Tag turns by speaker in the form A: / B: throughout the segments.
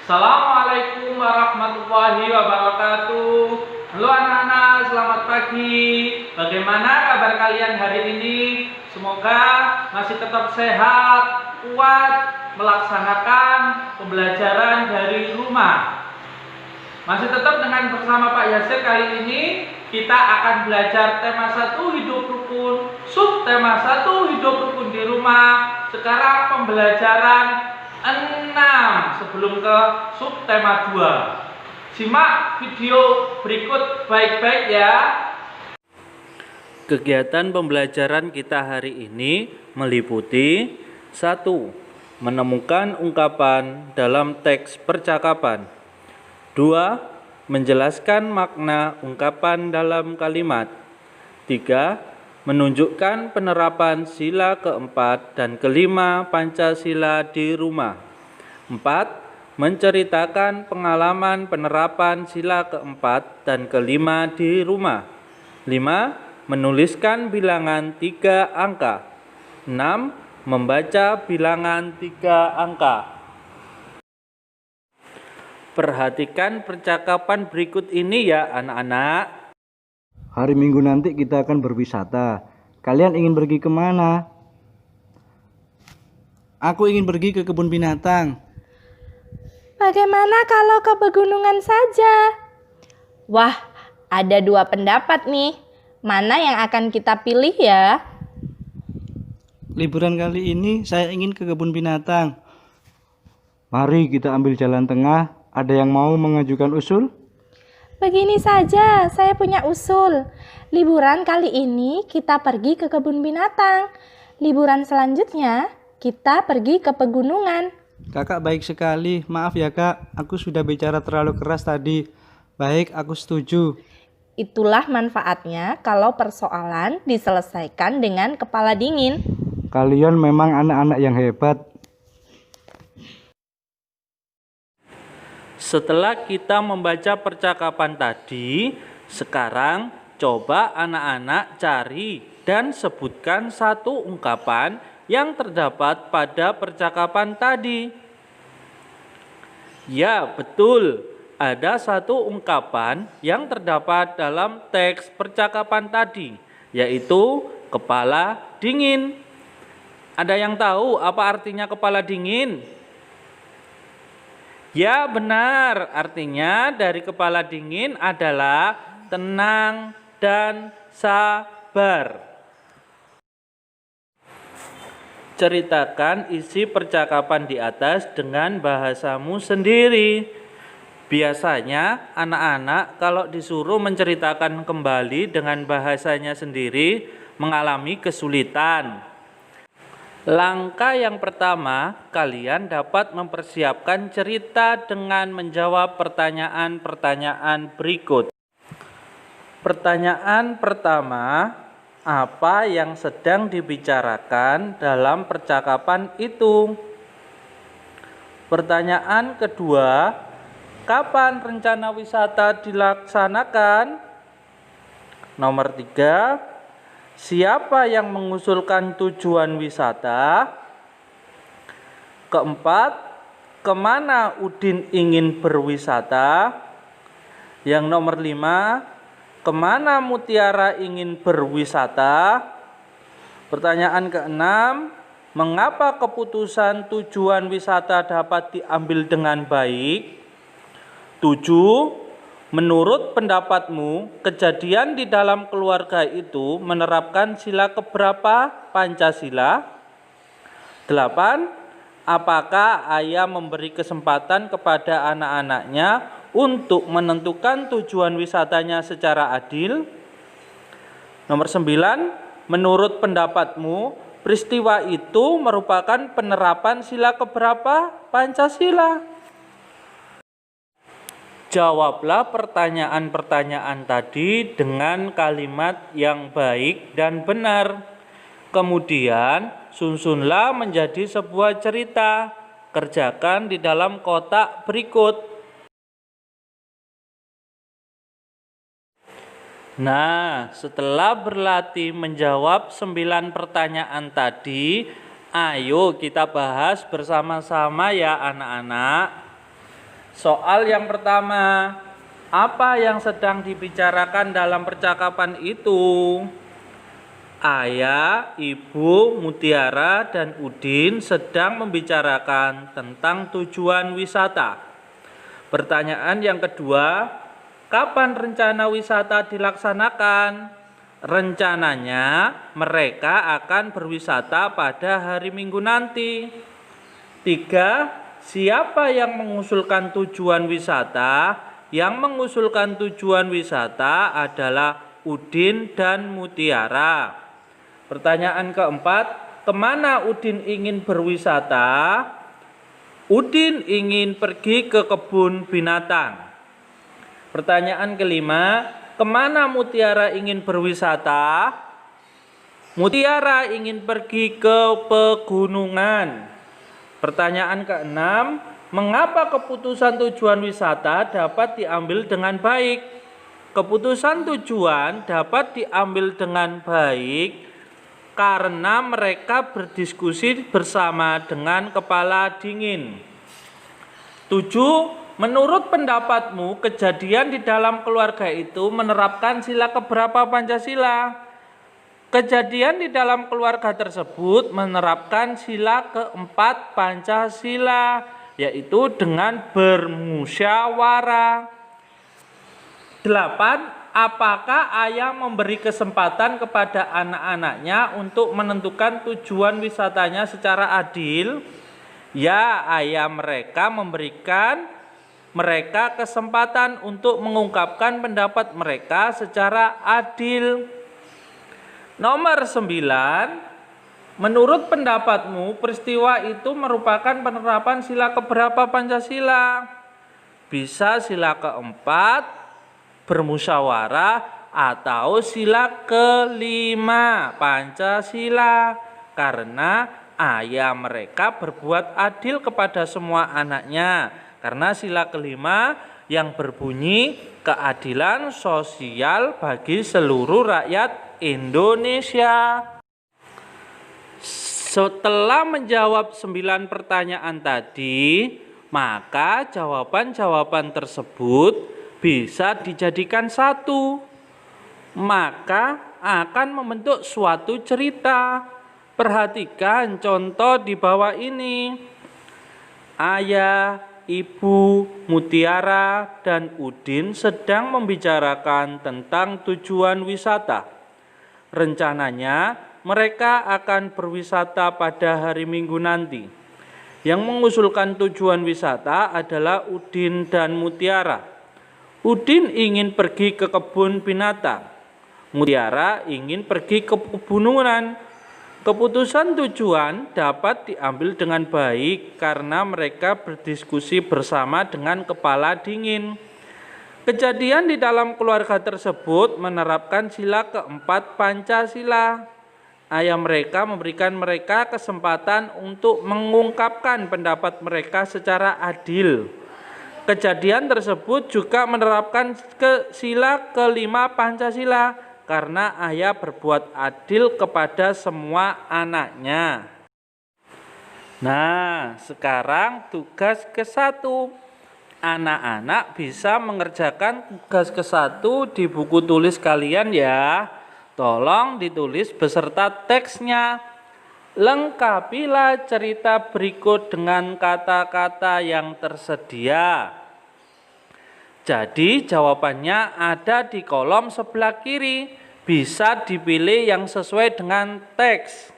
A: Assalamualaikum warahmatullahi wabarakatuh. Halo anak-anak, selamat pagi. Bagaimana kabar kalian hari ini? Semoga masih tetap sehat, kuat, melaksanakan pembelajaran dari rumah. Masih tetap dengan bersama Pak Yasir. Kali ini kita akan belajar tema 1 hidup rukun, subtema 1 hidup rukun di rumah. Sekarang pembelajaran 6 sebelum ke subtema 2. Simak video berikut baik-baik ya.
B: Kegiatan pembelajaran kita hari ini meliputi 1. Menemukan ungkapan dalam teks percakapan. 2. Menjelaskan makna ungkapan dalam kalimat. 3. Menunjukkan penerapan sila keempat dan kelima Pancasila di rumah. 4. Menceritakan pengalaman penerapan sila keempat dan kelima di rumah. 5. Menuliskan bilangan 3 angka. 6. Membaca bilangan 3 angka. Perhatikan percakapan berikut ini ya anak-anak.
C: Hari Minggu nanti kita akan berwisata. Kalian ingin pergi kemana? Aku ingin pergi ke kebun binatang.
D: Bagaimana kalau ke pegunungan saja? Wah, ada 2 pendapat nih. Mana yang akan kita pilih ya?
C: Liburan kali ini saya ingin ke kebun binatang. Mari kita ambil jalan tengah. Ada yang mau mengajukan usul?
D: Begini saja, saya punya usul. Liburan kali ini kita pergi ke kebun binatang. Liburan selanjutnya kita pergi ke pegunungan.
C: Kakak baik sekali. Maaf ya kak, aku sudah bicara terlalu keras tadi. Baik, aku setuju.
D: Itulah manfaatnya kalau persoalan diselesaikan dengan kepala dingin.
C: Kalian memang anak-anak yang hebat.
B: Setelah kita membaca percakapan tadi, sekarang coba anak-anak cari dan sebutkan 1 ungkapan yang terdapat pada percakapan tadi. Ya, betul. Ada 1 ungkapan yang terdapat dalam teks percakapan tadi, yaitu kepala dingin. Ada yang tahu apa artinya kepala dingin? Ya benar, artinya dari kepala dingin adalah tenang dan sabar. Ceritakan isi percakapan di atas dengan bahasamu sendiri. Biasanya anak-anak kalau disuruh menceritakan kembali dengan bahasanya sendiri mengalami kesulitan. Langkah yang pertama, kalian dapat mempersiapkan cerita dengan menjawab pertanyaan-pertanyaan berikut. Pertanyaan pertama, apa yang sedang dibicarakan dalam percakapan itu? Pertanyaan kedua, kapan rencana wisata dilaksanakan? Nomor 3, siapa yang mengusulkan tujuan wisata? Keempat, kemana Udin ingin berwisata? Yang nomor 5, kemana Mutiara ingin berwisata? Pertanyaan keenam, mengapa keputusan tujuan wisata dapat diambil dengan baik? 7, menurut pendapatmu, kejadian di dalam keluarga itu menerapkan sila keberapa Pancasila? 8. Apakah ayah memberi kesempatan kepada anak-anaknya untuk menentukan tujuan wisatanya secara adil? Nomor 9. Menurut pendapatmu, peristiwa itu merupakan penerapan sila keberapa Pancasila? Jawablah pertanyaan-pertanyaan tadi dengan kalimat yang baik dan benar. Kemudian susunlah menjadi sebuah cerita. Kerjakan di dalam kotak berikut. Nah, setelah berlatih menjawab 9 pertanyaan tadi, ayo kita bahas bersama-sama ya anak-anak. Soal yang pertama, apa yang sedang dibicarakan dalam percakapan itu? Ayah, Ibu, Mutiara, dan Udin sedang membicarakan tentang tujuan wisata. Pertanyaan yang kedua, kapan rencana wisata dilaksanakan? Rencananya mereka akan berwisata pada hari Minggu nanti. 3. Siapa yang mengusulkan tujuan wisata? Yang mengusulkan tujuan wisata adalah Udin dan Mutiara. Pertanyaan keempat, kemana Udin ingin berwisata? Udin ingin pergi ke kebun binatang. Pertanyaan kelima, kemana Mutiara ingin berwisata? Mutiara ingin pergi ke pegunungan. Pertanyaan keenam, mengapa keputusan tujuan wisata dapat diambil dengan baik? Keputusan tujuan dapat diambil dengan baik karena mereka berdiskusi bersama dengan kepala dingin. 7. Menurut pendapatmu, kejadian di dalam keluarga itu menerapkan sila keberapa Pancasila? Kejadian di dalam keluarga tersebut menerapkan sila keempat Pancasila, yaitu dengan bermusyawarah. 8. Apakah ayah memberi kesempatan kepada anak-anaknya untuk menentukan tujuan wisatanya secara adil? Ya, ayah mereka memberikan mereka kesempatan untuk mengungkapkan pendapat mereka secara adil. Nomor 9. Menurut pendapatmu, peristiwa itu merupakan penerapan sila keberapa Pancasila? Bisa sila keempat, bermusyawarah, atau sila kelima Pancasila, karena ayah mereka berbuat adil kepada semua anaknya, karena sila kelima yang berbunyi keadilan sosial bagi seluruh rakyat Indonesia. Setelah menjawab 9 pertanyaan tadi, maka jawaban-jawaban tersebut bisa dijadikan satu, maka akan membentuk suatu cerita. Perhatikan contoh di bawah ini. Ayah, Ibu, Mutiara, dan Udin sedang membicarakan tentang tujuan wisata. Rencananya mereka akan berwisata pada hari Minggu nanti. Yang mengusulkan tujuan wisata adalah Udin dan Mutiara. Udin ingin pergi ke kebun binatang. Mutiara ingin pergi ke pegunungan. Keputusan tujuan dapat diambil dengan baik karena mereka berdiskusi bersama dengan kepala dingin. Kejadian di dalam keluarga tersebut menerapkan sila keempat Pancasila. Ayah mereka memberikan mereka kesempatan untuk mengungkapkan pendapat mereka secara adil. Kejadian tersebut juga menerapkan sila kelima Pancasila karena ayah berbuat adil kepada semua anaknya. Nah, sekarang tugas ke-1. Anak-anak bisa mengerjakan tugas ke-1 di buku tulis kalian ya. Tolong ditulis beserta teksnya. Lengkapilah cerita berikut dengan kata-kata yang tersedia. Jadi jawabannya ada di kolom sebelah kiri. Bisa dipilih yang sesuai dengan teks.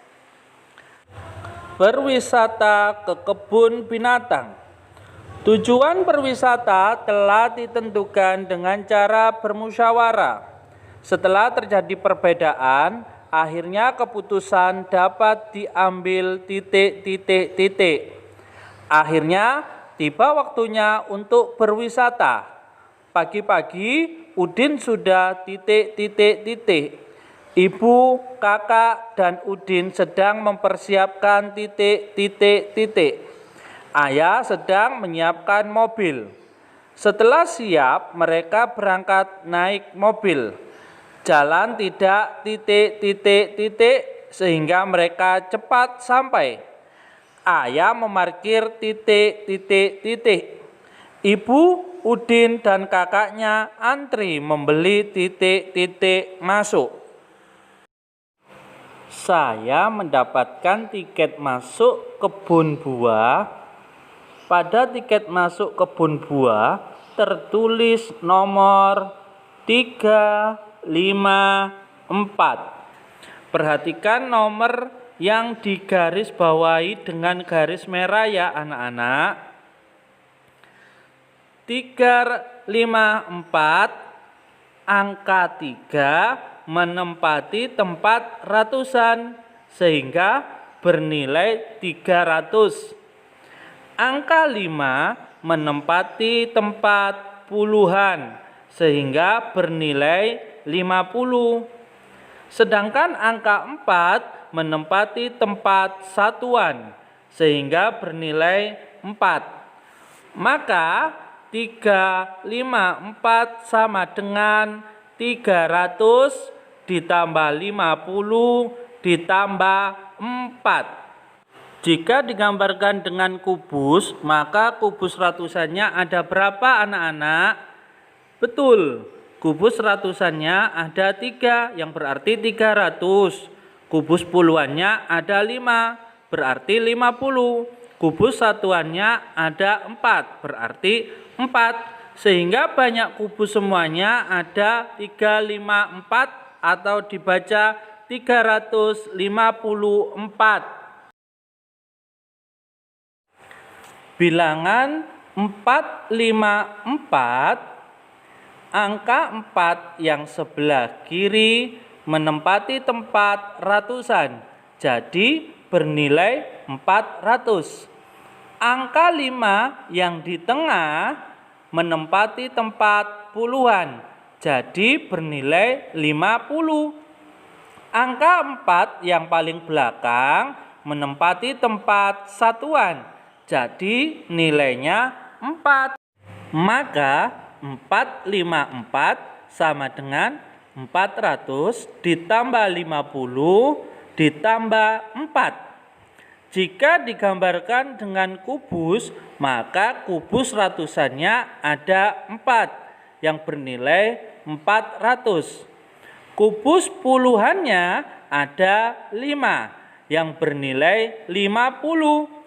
B: Berwisata ke kebun binatang. Tujuan berwisata telah ditentukan dengan cara bermusyawarah. Setelah terjadi perbedaan, akhirnya keputusan dapat diambil ... Akhirnya tiba waktunya untuk berwisata. Pagi-pagi Udin sudah ... Ibu, kakak, dan Udin sedang mempersiapkan ... Ayah sedang menyiapkan mobil. Setelah siap, mereka berangkat naik mobil. Jalan tidak ... sehingga mereka cepat sampai. Ayah memarkir ... Ibu Udin dan kakaknya antri membeli titik-titik masuk. Saya mendapatkan tiket masuk kebun buah. Pada tiket masuk kebun buah tertulis nomor 354. Perhatikan nomor yang digaris bawahi dengan garis merah ya anak-anak. 354, angka 3 menempati tempat ratusan sehingga bernilai 300. Angka 5 menempati tempat puluhan sehingga bernilai 50. Sedangkan angka 4 menempati tempat satuan sehingga bernilai 4. Maka 354 sama dengan 300 ditambah 50 ditambah 4. Jika digambarkan dengan kubus, maka kubus ratusannya ada berapa anak-anak? Betul, kubus ratusannya ada 3, yang berarti 300. Kubus puluhannya ada 5, berarti 50. Kubus satuannya ada 4, berarti 4. Sehingga banyak kubus semuanya ada 354 atau dibaca 354. Bilangan 454, angka 4 yang sebelah kiri menempati tempat ratusan, jadi bernilai 400. Angka 5 yang di tengah menempati tempat puluhan, jadi bernilai 50. Angka 4 yang paling belakang menempati tempat satuan, jadi nilainya 4. Maka 454 sama dengan 400 ditambah 50 ditambah 4. Jika digambarkan dengan kubus, maka kubus ratusannya ada 4 yang bernilai 400. Kubus puluhannya ada 5 yang bernilai 50.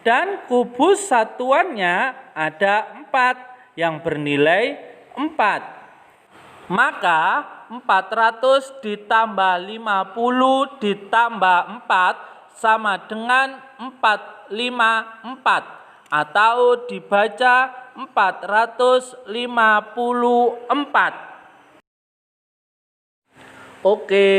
B: Dan kubus satuannya ada 4 yang bernilai 4. Maka 400 ditambah 50 ditambah 4 sama dengan 454 atau dibaca 454. Oke,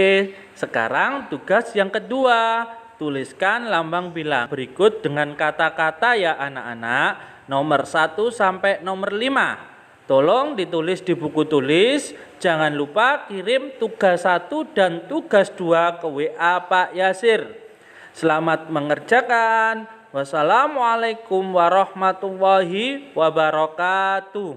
B: sekarang tugas yang kedua. Tuliskan lambang bilang berikut dengan kata-kata ya anak-anak, nomor 1 sampai nomor 5. Tolong ditulis di buku tulis. Jangan lupa kirim tugas 1 dan tugas 2 ke WA Pak Yasir. Selamat mengerjakan. Wassalamualaikum warahmatullahi wabarakatuh.